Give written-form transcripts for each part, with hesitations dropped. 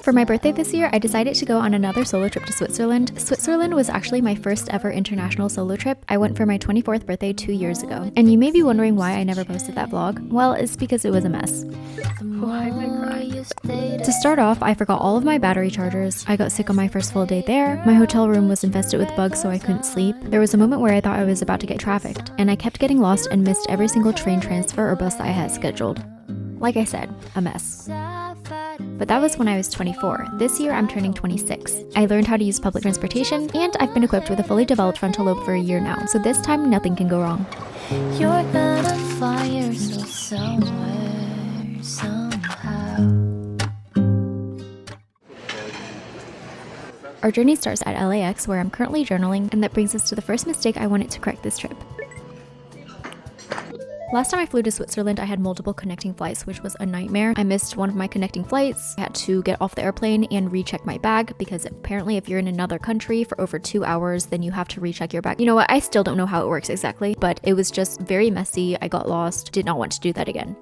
For my birthday this year, I decided to go on another solo trip to Switzerland. Switzerland was actually my first ever international solo trip. I went for my 24th birthday 2 years ago. And you may be wondering why I never posted that vlog. Well, it's because it was a mess. To start off, I forgot all of my battery chargers. I got sick on my first full day there. My hotel room was infested with bugs, so I couldn't sleep. There was a moment where I thought I was about to get trafficked, and I kept getting lost and missed every single train transfer or bus that I had scheduled. Like I said, a mess. But that was when I was 24. This year, I'm turning 26. I learned how to use public transportation, and I've been equipped with a fully developed frontal lobe for a year now, so this time nothing can go wrong. You're gonna find yourself somewhere, somehow. Our journey starts at LAX, where I'm currently journaling, and that brings us to the first mistake I wanted to correct this trip. Last time I flew to Switzerland, I had multiple connecting flights, which was a nightmare. I missed one of my connecting flights. I had to get off the airplane and recheck my bag because apparently if you're in another country for over 2 hours, then you have to recheck your bag. You know what? I still don't know how it works exactly, but it was just very messy. I got lost. Did not want to do that again.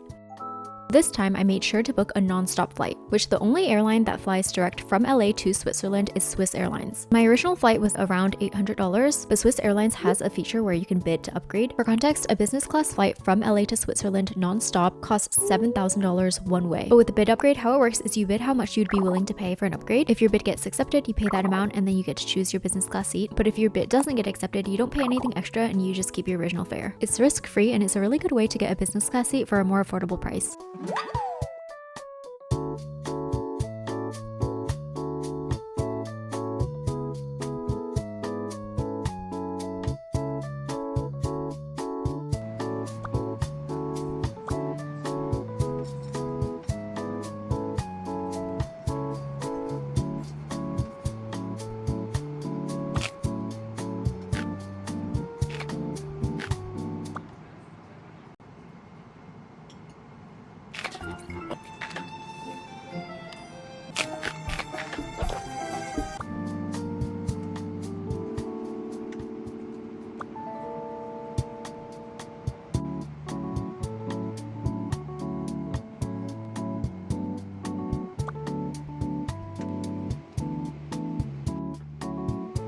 This time, I made sure to book a non-stop flight, which the only airline that flies direct from LA to Switzerland is Swiss Airlines. My original flight was around $800, but Swiss Airlines has a feature where you can bid to upgrade. For context, a business class flight from LA to Switzerland non-stop costs $7,000 one way. But with the bid upgrade, how it works is you bid how much you'd be willing to pay for an upgrade. If your bid gets accepted, you pay that amount and then you get to choose your business class seat. But if your bid doesn't get accepted, you don't pay anything extra and you just keep your original fare. It's risk-free and it's a really good way to get a business class seat for a more affordable price.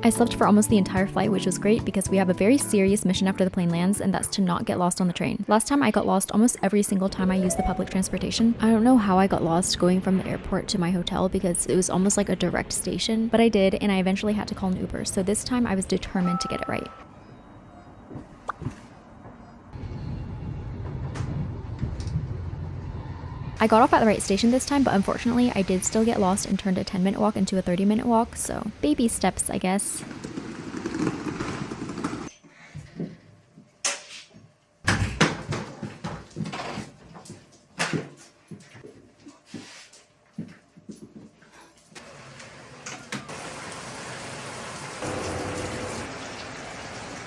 I slept for almost the entire flight, which was great because we have a very serious mission after the plane lands, and that's to not get lost on the train. Last time I got lost almost every single time I used the public transportation. I don't know how I got lost going from the airport to my hotel because it was almost like a direct station, but I did, and I eventually had to call an Uber, so this time I was determined to get it right. I got off at the right station this time, but unfortunately I did still get lost and turned a 10-minute walk into a 30-minute walk, so baby steps, I guess.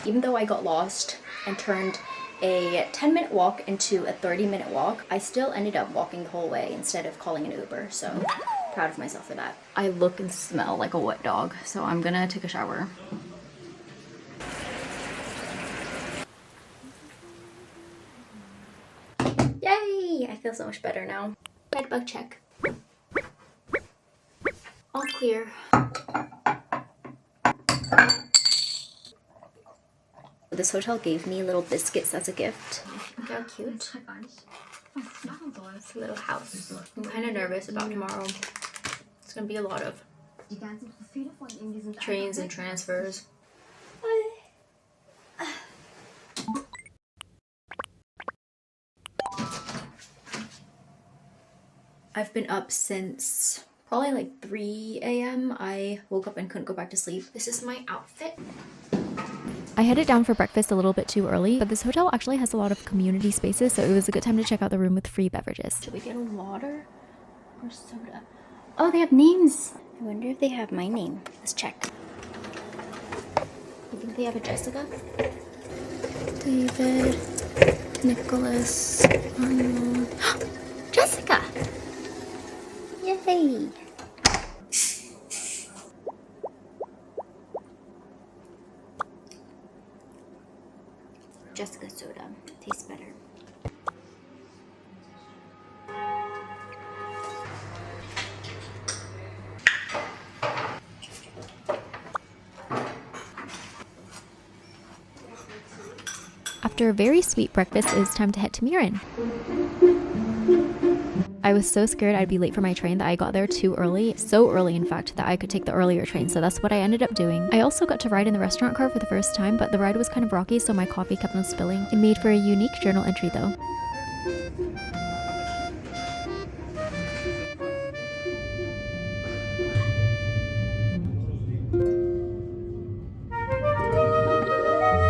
Even though I got lost and turned a 10-minute walk into a 30-minute walk, I still ended up walking the whole way instead of calling an Uber, so proud of myself for that. I look and smell like a wet dog, so I'm gonna take a shower. Yay! I feel so much better now. Bed bug check. All clear. This hotel gave me little biscuits as a gift. Look how cute. It's a little house. I'm kind of nervous about tomorrow. It's going to be a lot of trains and transfers. I've been up since probably like 3 a.m. I woke up and couldn't go back to sleep. This is my outfit. I headed down for breakfast a little bit too early, but this hotel actually has a lot of community spaces, so it was a good time to check out the room with free beverages. Should we get a water or soda? Oh, they have names. I wonder if they have my name. Let's check. You think they have a Jessica? David, Nicholas, Arnold. Jessica! Yay! Jessica soda. Tastes better. After a very sweet breakfast, it was time to head to Mürren. I was so scared I'd be late for my train that I got there too early, so early in fact that I could take the earlier train, so that's what I ended up doing. I also got to ride in the restaurant car for the first time, but the ride was kind of rocky, so my coffee kept on spilling. It made for a unique journal entry though.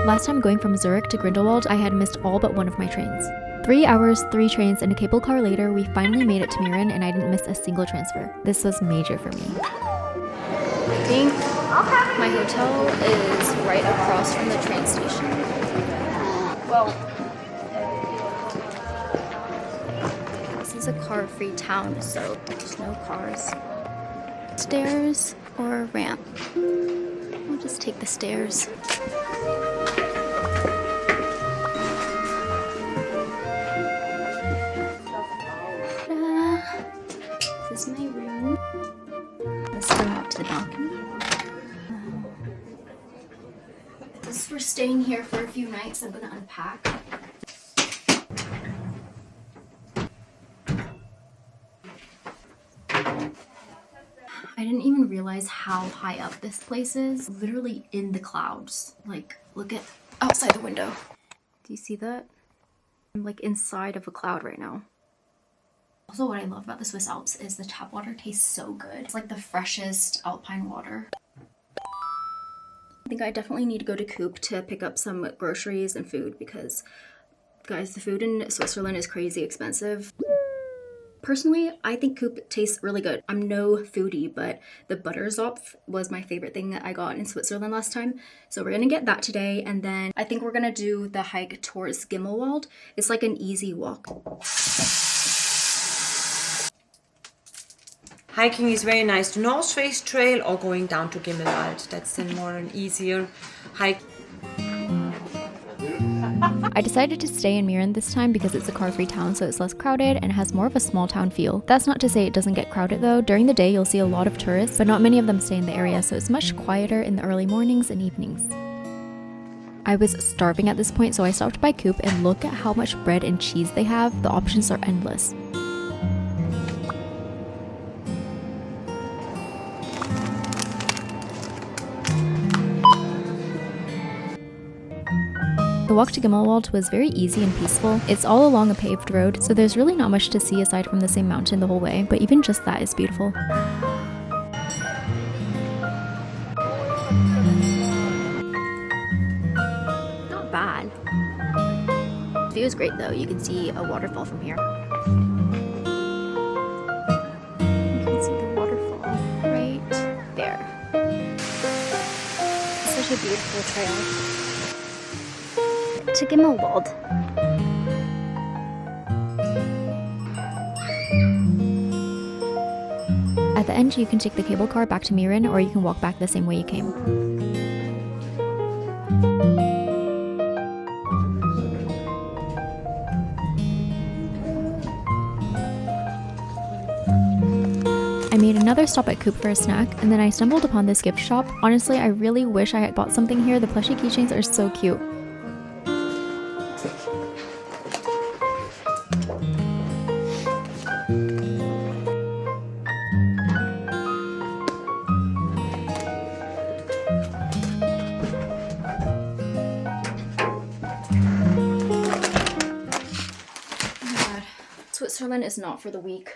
Last time going from Zurich to Grindelwald, I had missed all but one of my trains. 3 hours, 3 trains, and a cable car later, we finally made it to Mürren and I didn't miss a single transfer. This was major for me. I think my hotel is right across from the train station. Well, this is a car-free town, so there's no cars. Stairs or ramp? We'll just take the stairs. This is my room. Let's go out to the balcony. Since we're staying here for a few nights, I'm gonna unpack. I didn't even realize how high up this place is. Literally in the clouds. Like, look at outside the window. Do you see that? I'm like inside of a cloud right now. Also, what I love about the Swiss Alps is the tap water tastes so good. It's like the freshest alpine water. I think I definitely need to go to Coop to pick up some groceries and food because, guys, the food in Switzerland is crazy expensive. Personally, I think Coop tastes really good. I'm no foodie, but the Butterzopf was my favorite thing that I got in Switzerland last time. So we're gonna get that today, and then I think we're gonna do the hike towards Gimmelwald. It's like an easy walk. Hiking is very nice. The North Face Trail or going down to Gimmelwald. That's a more an easier hike. I decided to stay in Mürren this time because it's a car-free town, so it's less crowded and has more of a small town feel. That's not to say it doesn't get crowded though. During the day you'll see a lot of tourists, but not many of them stay in the area, so it's much quieter in the early mornings and evenings. I was starving at this point, so I stopped by Coop and look at how much bread and cheese they have. The options are endless. The walk to Gimmelwald was very easy and peaceful. It's all along a paved road, so there's really not much to see aside from the same mountain the whole way, but even just that is beautiful. Not bad. The view is great though. You can see a waterfall from here. You can see the waterfall right there. It's such a beautiful trail. To Gimmelwald. At the end, you can take the cable car back to Mürren, or you can walk back the same way you came. I made another stop at Coop for a snack, and then I stumbled upon this gift shop. Honestly, I really wish I had bought something here. The plushie keychains are so cute. Switzerland is not for the weak.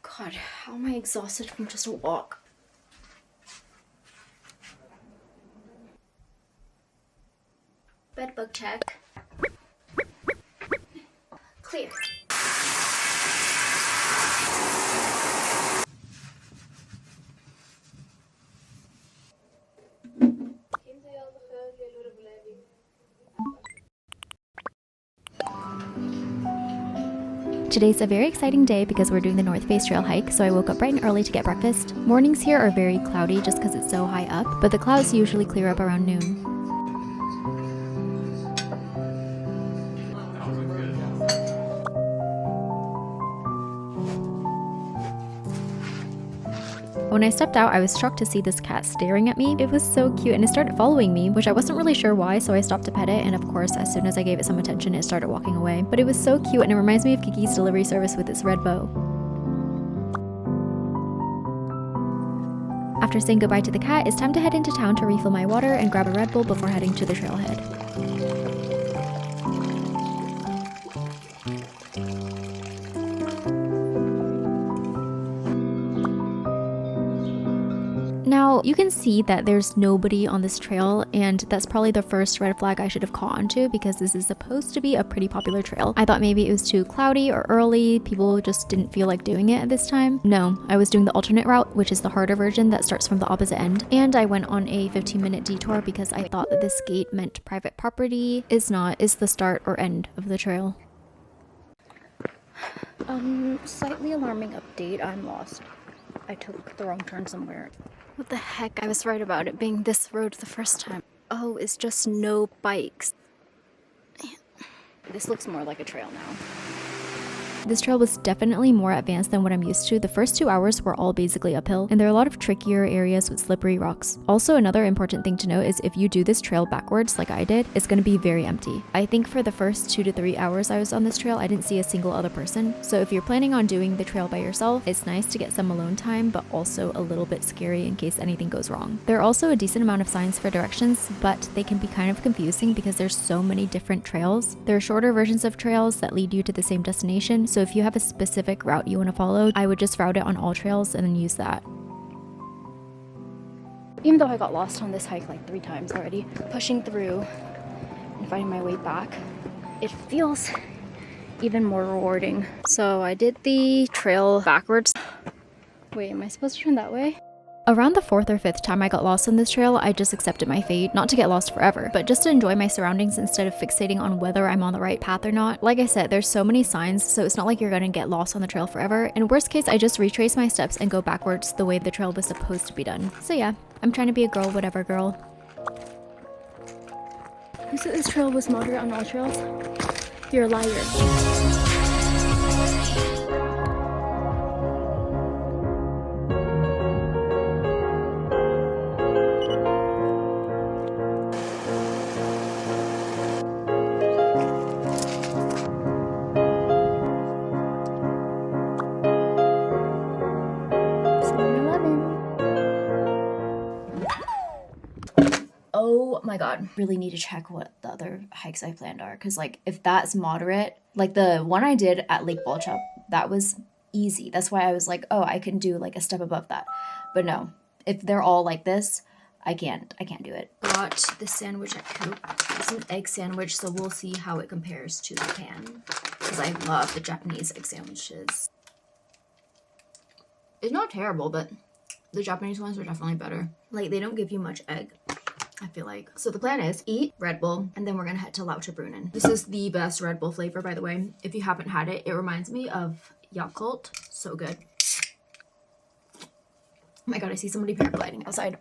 God, how am I exhausted from just a walk? Bedbug check. Clear. Today's a very exciting day because we're doing the North Face Trail hike, so I woke up bright and early to get breakfast. Mornings here are very cloudy just because it's so high up, but the clouds usually clear up around noon. When I stepped out, I was shocked to see this cat staring at me. It was so cute and it started following me, which I wasn't really sure why, so I stopped to pet it, and of course, as soon as I gave it some attention, it started walking away. But it was so cute and it reminds me of Kiki's delivery service with its red bow. After saying goodbye to the cat, it's time to head into town to refill my water and grab a Red Bull before heading to the trailhead. Now, you can see that there's nobody on this trail, and that's probably the first red flag I should have caught onto, because this is supposed to be a pretty popular trail. I thought maybe it was too cloudy or early, people just didn't feel like doing it at this time. No, I was doing the alternate route, which is the harder version that starts from the opposite end, and I went on a 15-minute detour because I thought that this gate meant private property. It's not, it's the start or end of the trail. Slightly alarming update, I'm lost. I took the wrong turn somewhere. What the heck? I was right about it being this road the first time. Oh, it's just no bikes. This looks more like a trail now. This trail was definitely more advanced than what I'm used to. The first 2 hours were all basically uphill, and there are a lot of trickier areas with slippery rocks. Also, another important thing to note is if you do this trail backwards like I did, it's going to be very empty. I think for the first 2 to 3 hours I was on this trail, I didn't see a single other person. So if you're planning on doing the trail by yourself, it's nice to get some alone time, but also a little bit scary in case anything goes wrong. There are also a decent amount of signs for directions, but they can be kind of confusing because there's so many different trails. There are shorter versions of trails that lead you to the same destination, so if you have a specific route you want to follow, I would just route it on all trails and then use that. Even though I got lost on this hike like 3 times already, pushing through and finding my way back, it feels even more rewarding. So I did the trail backwards. Wait, am I supposed to turn that way? Around the 4th or 5th time I got lost on this trail, I just accepted my fate, not to get lost forever, but just to enjoy my surroundings instead of fixating on whether I'm on the right path or not. Like I said, there's so many signs, so it's not like you're gonna get lost on the trail forever. In worst case, I just retrace my steps and go backwards the way the trail was supposed to be done. So yeah, I'm trying to be a girl, whatever girl. Who said this trail was moderate on all trails? You're a liar. Oh my god, really need to check what the other hikes I planned are, because like if that's moderate, like the one I did at Lake Balchup, that was easy. That's why I was like, oh, I can do like a step above that. But no, if they're all like this, I can't do it. Got the sandwich at Coop. It's an egg sandwich, so we'll see how it compares to the pan, because I love the Japanese egg sandwiches. It's not terrible, but the Japanese ones are definitely better. Like, they don't give you much egg, I feel like. So the plan is eat Red Bull, and then we're gonna head to Lauterbrunnen. This is the best Red Bull flavor, by the way. If you haven't had it, it reminds me of Yakult. So good. Oh my god, I see somebody paragliding outside.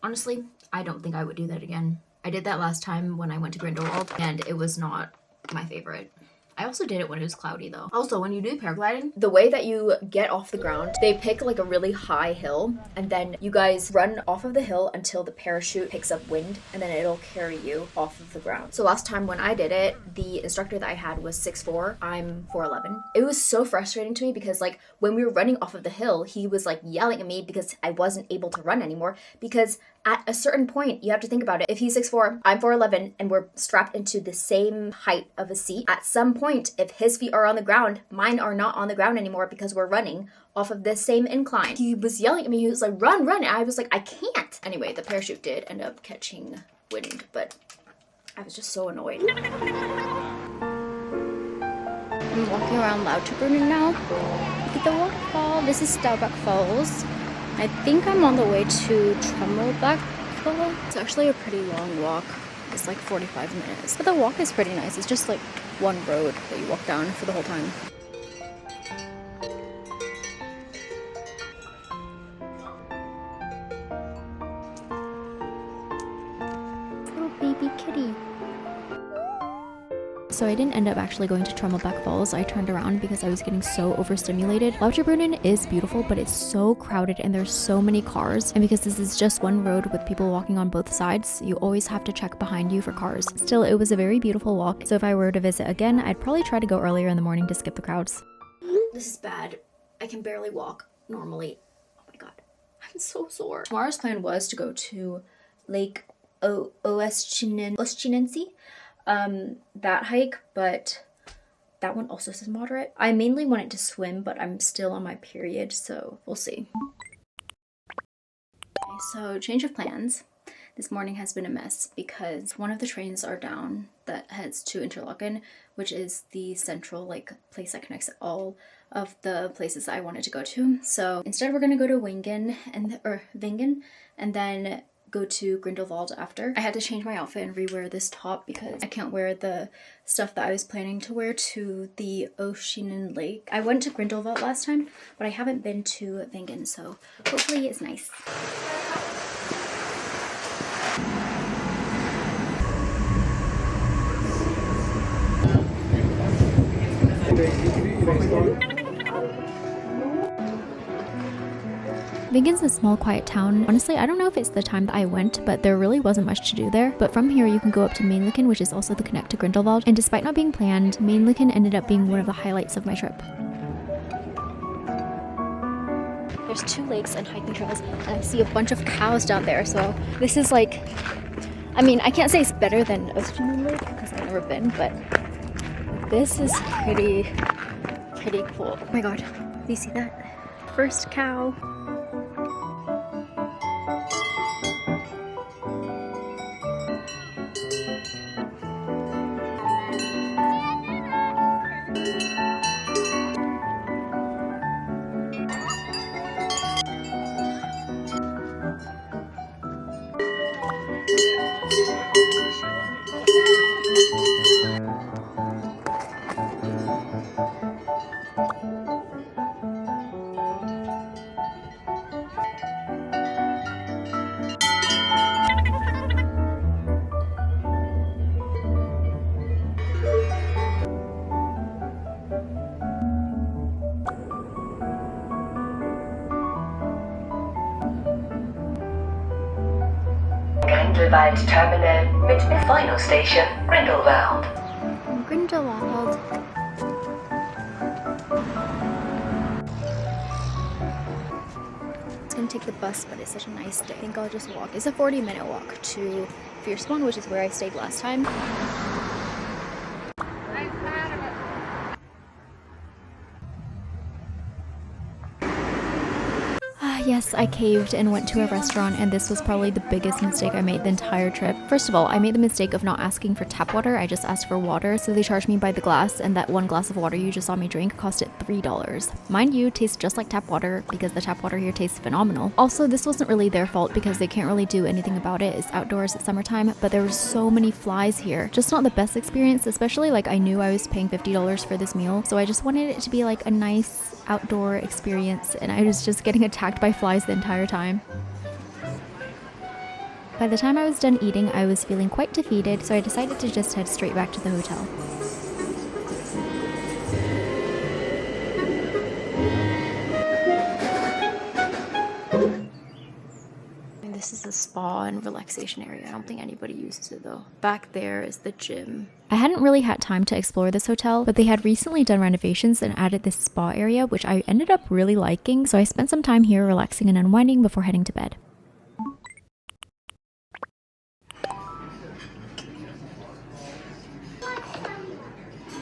Honestly, I don't think I would do that again. I did that last time when I went to Grindelwald, and it was not my favorite. I also did it when it was cloudy though. Also, when you do paragliding, the way that you get off the ground, they pick like a really high hill, and then you guys run off of the hill until the parachute picks up wind, and then it'll carry you off of the ground. So last time when I did it, the instructor that I had was 6'4". I'm 4'11". It was so frustrating to me because like when we were running off of the hill, he was like yelling at me because I wasn't able to run anymore, because at a certain point, you have to think about it. If he's 6'4", I'm 4'11", and we're strapped into the same height of a seat, at some point, if his feet are on the ground, mine are not on the ground anymore because we're running off of this same incline. He was yelling at me. He was like, run, run. And I was like, I can't. Anyway, the parachute did end up catching wind, but I was just so annoyed. I'm walking around Lauterbrunnen now. Look at the waterfall. This is Staubach Falls. I think I'm on the way to Tremmelbach Falls. It's actually a pretty long walk. It's like 45 minutes. But the walk is pretty nice. It's just like one road that you walk down for the whole time. Little baby kitty. So I didn't end up actually going to Trommelbeck Falls. I turned around because I was getting so overstimulated. Lauterbrunnen is beautiful, but it's so crowded and there's so many cars. And because this is just one road with people walking on both sides, you always have to check behind you for cars. Still, it was a very beautiful walk. So if I were to visit again, I'd probably try to go earlier in the morning to skip the crowds. This is bad. I can barely walk normally. Oh my god. I'm so sore. Tomorrow's plan was to go to Lake Oschinense. That hike, but that one also says moderate. I mainly wanted to swim, but I'm still on my period, so we'll see. Okay, so change of plans. This morning has been a mess because one of the trains are down that heads to Interlaken, which is the central place that connects all of the places I wanted to go to. So instead we're gonna go to Wengen and then go to Grindelwald after. I had to change my outfit and rewear this top because I can't wear the stuff that I was planning to wear to the Oceanen Lake. I went to Grindelwald last time, but I haven't been to Wengen, so hopefully it's nice. Wengen's a small, quiet town. Honestly, I don't know if it's the time that I went, but there really wasn't much to do there. But from here, you can go up to Mainlichen, which is also the connect to Grindelwald. And despite not being planned, Mainlichen ended up being one of the highlights of my trip. There's 2 lakes and hiking trails, and I see a bunch of cows down there. So this is I can't say it's better than Oceanen Lake because I've never been, but this is pretty cool. Oh my god, do you see that? First cow. Gimmelwald Terminal mit Final Station Grindelwald. Grindelwald. I was gonna take the bus, but it's such a nice day. I think I'll just walk. It's a 40-minute walk to Fierspon, which is where I stayed last time. Yes, I caved and went to a restaurant, and this was probably the biggest mistake I made the entire trip. First of all, I made the mistake of not asking for tap water. I just asked for water, so they charged me by the glass, and that one glass of water you just saw me drink costed $3. Mind you, tastes just like tap water because the tap water here tastes phenomenal. Also, this wasn't really their fault because they can't really do anything about it. It's outdoors, it's summertime, but there were so many flies here. Just not the best experience, especially I knew I was paying $50 for this meal, so I just wanted it to be a nice outdoor experience, and I was just getting attacked by flies the entire time. By the time I was done eating, I was feeling quite defeated, so I decided to just head straight back to the hotel. This is a spa and relaxation area. I don't think anybody uses it though. Back there is the gym. I hadn't really had time to explore this hotel, but they had recently done renovations and added this spa area, which I ended up really liking, so I spent some time here relaxing and unwinding before heading to bed.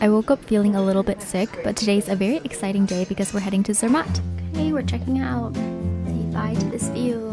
I woke up feeling a little bit sick, but today's a very exciting day because we're heading to Zermatt. Okay, we're checking out. Say bye to this view.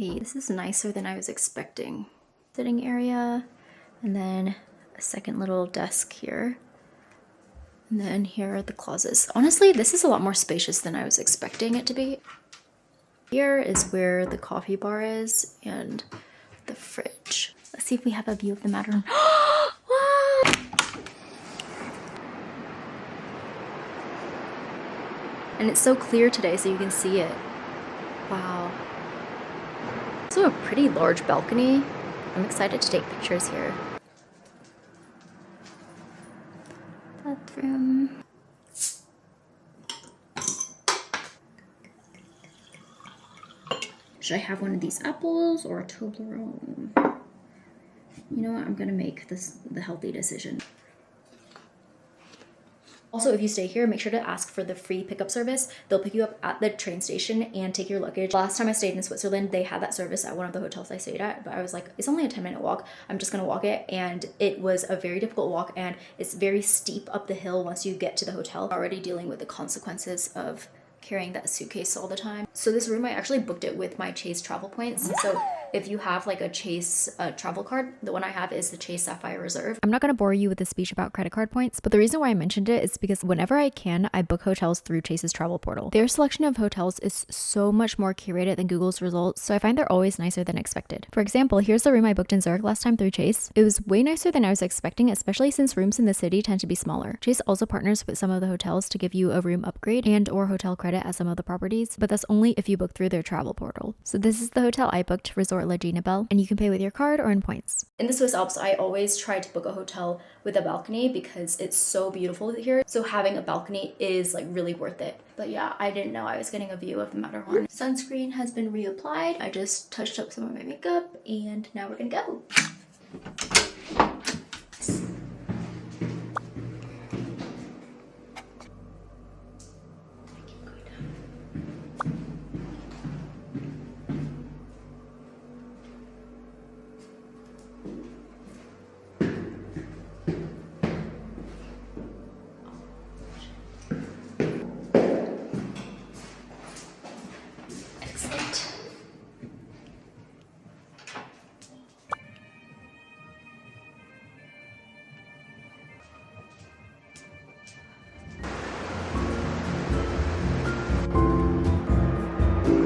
Wait, this is nicer than I was expecting. Sitting area, and then a second little desk here. And then here are the closets. Honestly, this is a lot more spacious than I was expecting it to be. Here is where the coffee bar is and the fridge. Let's see if we have a view of the Matterhorn. Wow! And it's so clear today, so you can see it. Wow. Also a pretty large balcony. I'm excited to take pictures here. Bathroom. Should I have one of these apples or a Toblerone? You know what? I'm gonna make this the healthy decision. Also, if you stay here, make sure to ask for the free pickup service. They'll pick you up at the train station and take your luggage. Last time I stayed in Switzerland, they had that service at one of the hotels I stayed at, but I was like, it's only a 10-minute walk. I'm just gonna walk it. And it was a very difficult walk, and it's very steep up the hill once you get to the hotel. Already dealing with the consequences of carrying that suitcase all the time. So this room, I actually booked it with my Chase travel points. So if you have like a Chase travel card, the one I have is the Chase Sapphire Reserve. I'm not going to bore you with a speech about credit card points, but the reason why I mentioned it is because whenever I can, I book hotels through Chase's travel portal. Their selection of hotels is so much more curated than Google's results, so I find they're always nicer than expected. For example, here's the room I booked in Zurich last time through Chase. It was way nicer than I was expecting, especially since rooms in the city tend to be smaller. Chase also partners with some of the hotels to give you a room upgrade and or hotel credit at some of the properties, but that's only if you book through their travel portal. So this is the hotel I booked, Resort La Ginebelle, and you can pay with your card or in points. In the Swiss Alps, I always try to book a hotel with a balcony because it's so beautiful here. So having a balcony is like really worth it. But yeah, I didn't know I was getting a view of the Matterhorn. Sunscreen has been reapplied. I just touched up some of my makeup and now we're gonna go.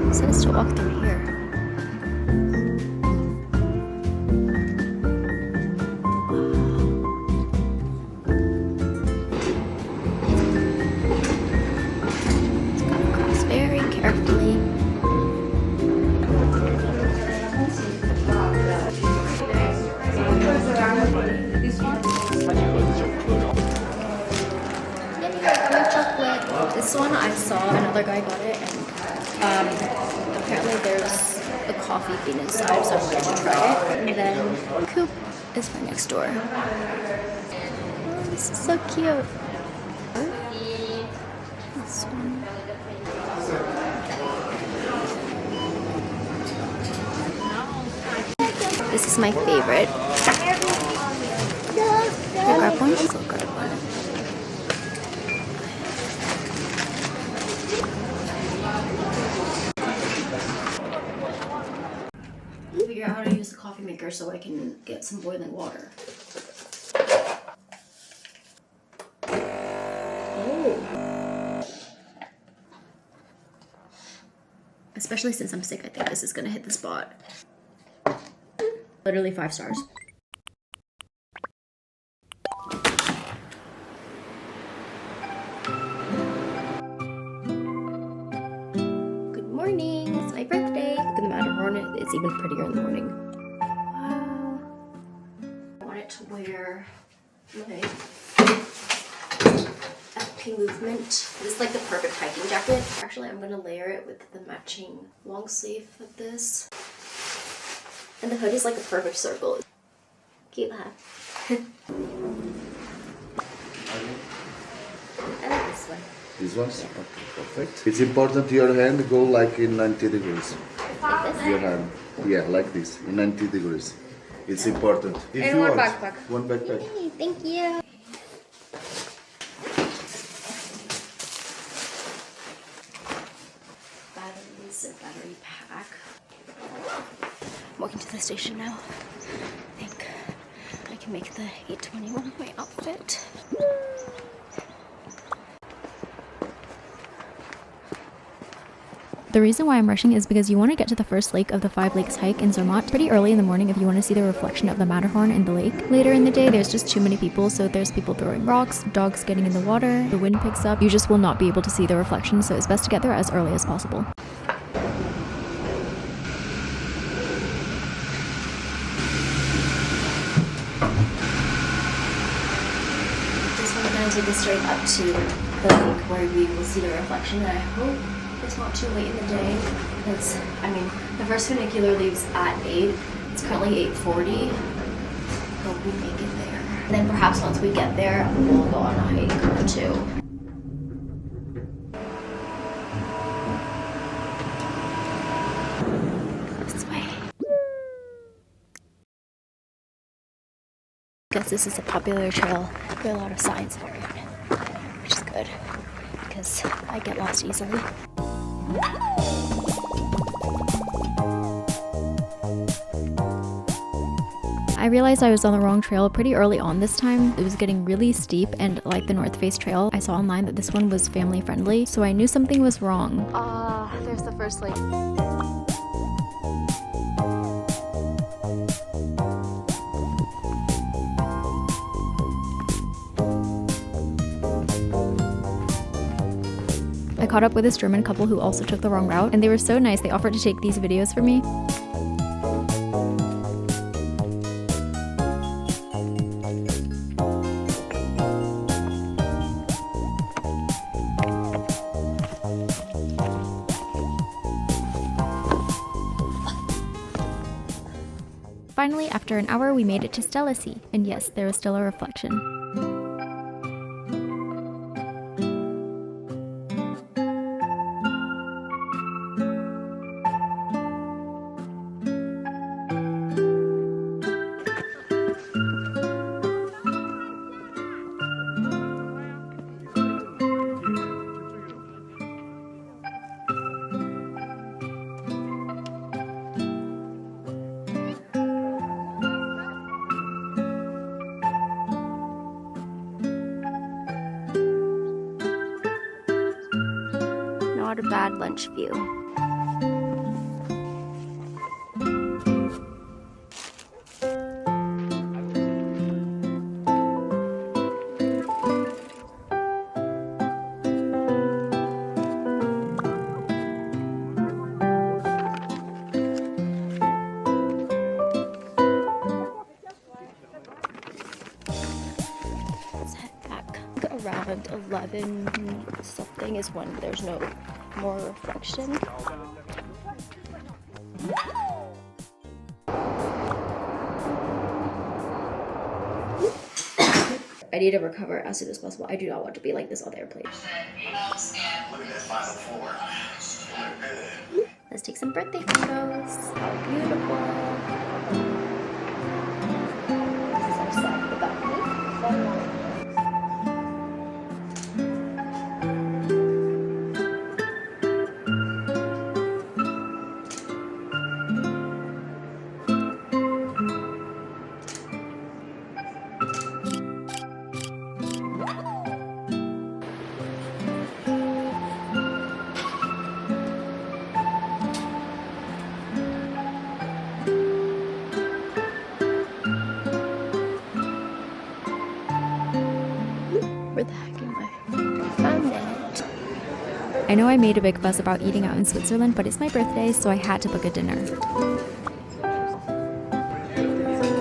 It says to walk through here. It's gotta cross very carefully. This one I saw another guy got it, and apparently there's a coffee bean inside, so I'm going to try it. And then Coop is right next door. Oh, this is so cute. This one. This is my favorite. Can I grab one? I'll grab one. Figure out how to use the coffee maker so I can get some boiling water. Oh. Especially since I'm sick, I think this is gonna hit the spot. Literally 5 stars. Good morning, it's my birthday. Look at the Matterhorn, it's even prettier in the morning. Wow. I wanted to wear my FP Movement. This is like the perfect hiking jacket. Actually, I'm gonna layer it with the matching long sleeve of this. And the hood is like a perfect circle. Cute hat. I like this one. This one? Okay, perfect. It's important your hand go like in 90 degrees. Like this? Your hand. Yeah, like this, in 90 degrees. It's important. If And you one want. backpack. One backpack. Hey, thank you. Batteries and battery pack. walking to the station now. I think I can make the 821 my outfit. The reason why I'm rushing is because you want to get to the first lake of the 5 lakes hike in Zermatt pretty early in the morning if you want to see the reflection of the Matterhorn in the lake. Later in the day, there's just too many people, so there's people throwing rocks, dogs getting in the water, the wind picks up. You just will not be able to see the reflection, so it's best to get there as early as possible. This one's going to take us straight up to the lake where we will see the reflection, and I hope it's not too late in the day, because, I mean, the first funicular leaves at 8. It's currently 8:40. Hope we make it there. And then perhaps once we get there, we'll go on a hike or two. This way. Guess this is a popular trail. There are a lot of signs for it, which is good, because I get lost easily. I realized I was on the wrong trail pretty early on this time. It was getting really steep, and like the North Face trail, I saw online that this one was family friendly, so I knew something was wrong. There's the first lake. I caught up with this German couple who also took the wrong route, and they were so nice they offered to take these videos for me. Finally, after an hour, we made it to Stellasee, and yes, there was still a reflection. Not a bad lunch view. Let's head back. Around 11 something is when there's no more reflection. I need to recover as soon as possible. I do not want to be like this on the airplane. Let's take some birthday photos. How beautiful. This is our set, the balcony. Where the heck am I? Found it. I know I made a big fuss about eating out in Switzerland, but it's my birthday, so I had to book a dinner.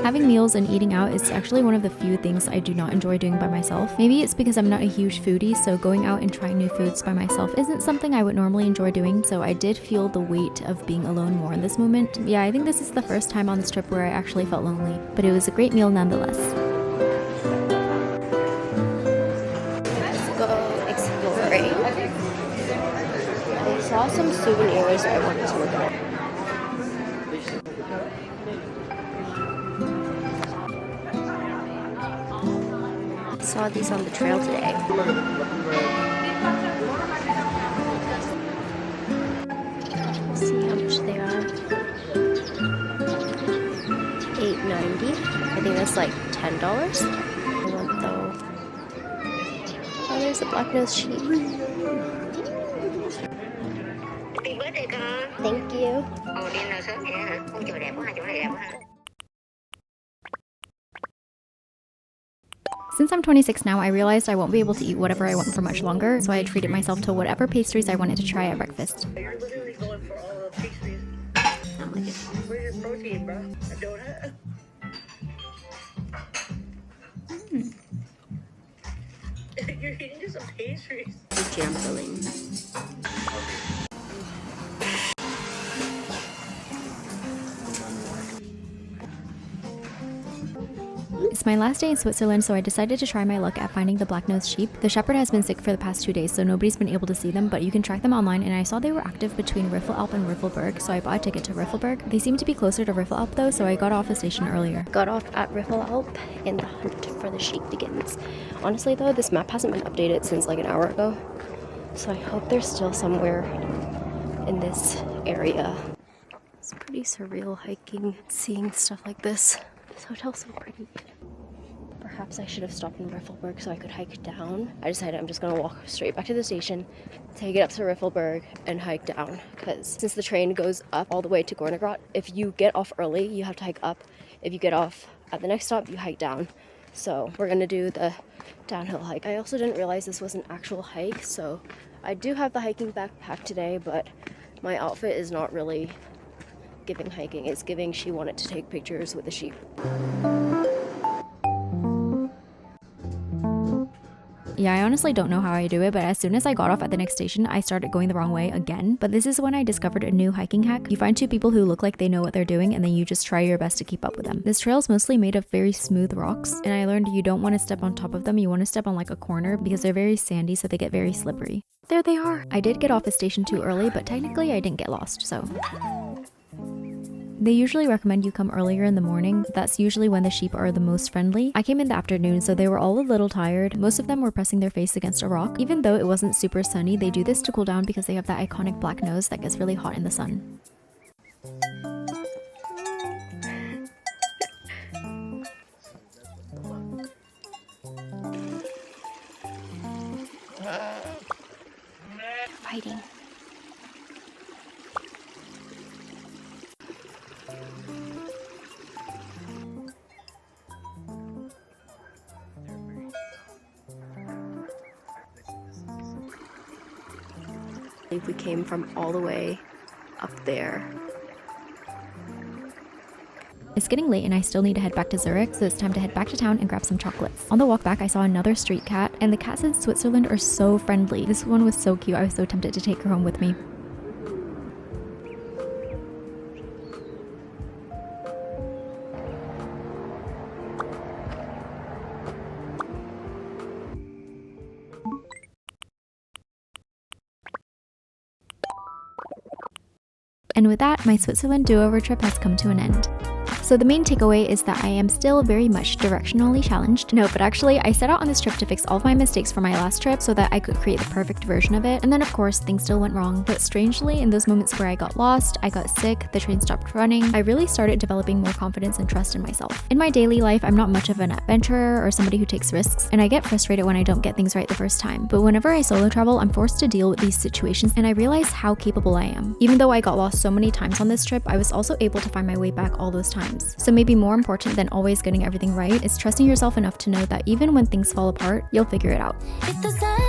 Having meals and eating out is actually one of the few things I do not enjoy doing by myself. Maybe it's because I'm not a huge foodie, so going out and trying new foods by myself isn't something I would normally enjoy doing, so I did feel the weight of being alone more in this moment. Yeah, I think this is the first time on this trip where I actually felt lonely, but it was a great meal nonetheless. I saw some souvenirs I wanted to look at. I saw these on the trail today. Let's see how much they are. $9.90. I think that's like $10. I want though. Oh, there's a black nose sheep. Thank you. Since I'm 26 now, I realized I won't be able to eat whatever I want for much longer, so I treated myself to whatever pastries I wanted to try at breakfast. You're literally going for all the pastries. Where's your protein, bro? A donut? You're eating just some pastries. Jam filling. It's my last day in Switzerland, so I decided to try my luck at finding the black-nosed sheep. The shepherd has been sick for the past 2 days, so nobody's been able to see them, but you can track them online, and I saw they were active between Riffelalp and Riffelberg, so I bought a ticket to Riffelberg. They seem to be closer to Riffelalp though, so I got off the station earlier. Got off at Riffelalp and the hunt for the sheep begins. Honestly though, this map hasn't been updated since like an hour ago, so I hope they're still somewhere in this area. It's pretty surreal hiking, seeing stuff like this. This hotel's so pretty. Perhaps I should have stopped in Riffelberg so I could hike down. I decided I'm just gonna walk straight back to the station, take it up to Riffelberg, and hike down. Because since the train goes up all the way to Gornegrot, if you get off early, you have to hike up. If you get off at the next stop, you hike down. So we're gonna do the downhill hike. I also didn't realize this was an actual hike, so I do have the hiking backpack today, but my outfit is not really giving hiking. It's giving she wanted to take pictures with the sheep. Yeah, I honestly don't know how I do it, but as soon as I got off at the next station, I started going the wrong way again. But this is when I discovered a new hiking hack. You find two people who look like they know what they're doing, and then you just try your best to keep up with them. This trail is mostly made of very smooth rocks, and I learned you don't want to step on top of them, you want to step on like a corner because they're very sandy, so they get very slippery. There they are! I did get off the station too early, but technically I didn't get lost, so... They usually recommend you come earlier in the morning. That's usually when the sheep are the most friendly. I came in the afternoon, so they were all a little tired. Most of them were pressing their face against a rock. Even though it wasn't super sunny, they do this to cool down because they have that iconic black nose that gets really hot in the sun. Fighting. We came from all the way up there. It's getting late and I still need to head back to Zurich, so it's time to head back to town and grab some chocolates. On the walk back, I saw another street cat, and the cats in Switzerland are so friendly. This one was so cute, I was so tempted to take her home with me. And with that, my Switzerland do-over trip has come to an end. So the main takeaway is that I am still very much directionally challenged. No, but actually I set out on this trip to fix all of my mistakes from my last trip so that I could create the perfect version of it. And then of course things still went wrong, but strangely in those moments where I got lost, I got sick, the train stopped running, I really started developing more confidence and trust in myself. In my daily life, I'm not much of an adventurer or somebody who takes risks, and I get frustrated when I don't get things right the first time. But whenever I solo travel, I'm forced to deal with these situations and I realize how capable I am. Even though I got lost so many times on this trip, I was also able to find my way back all those times. So maybe more important than always getting everything right is trusting yourself enough to know that even when things fall apart, you'll figure it out. If the sun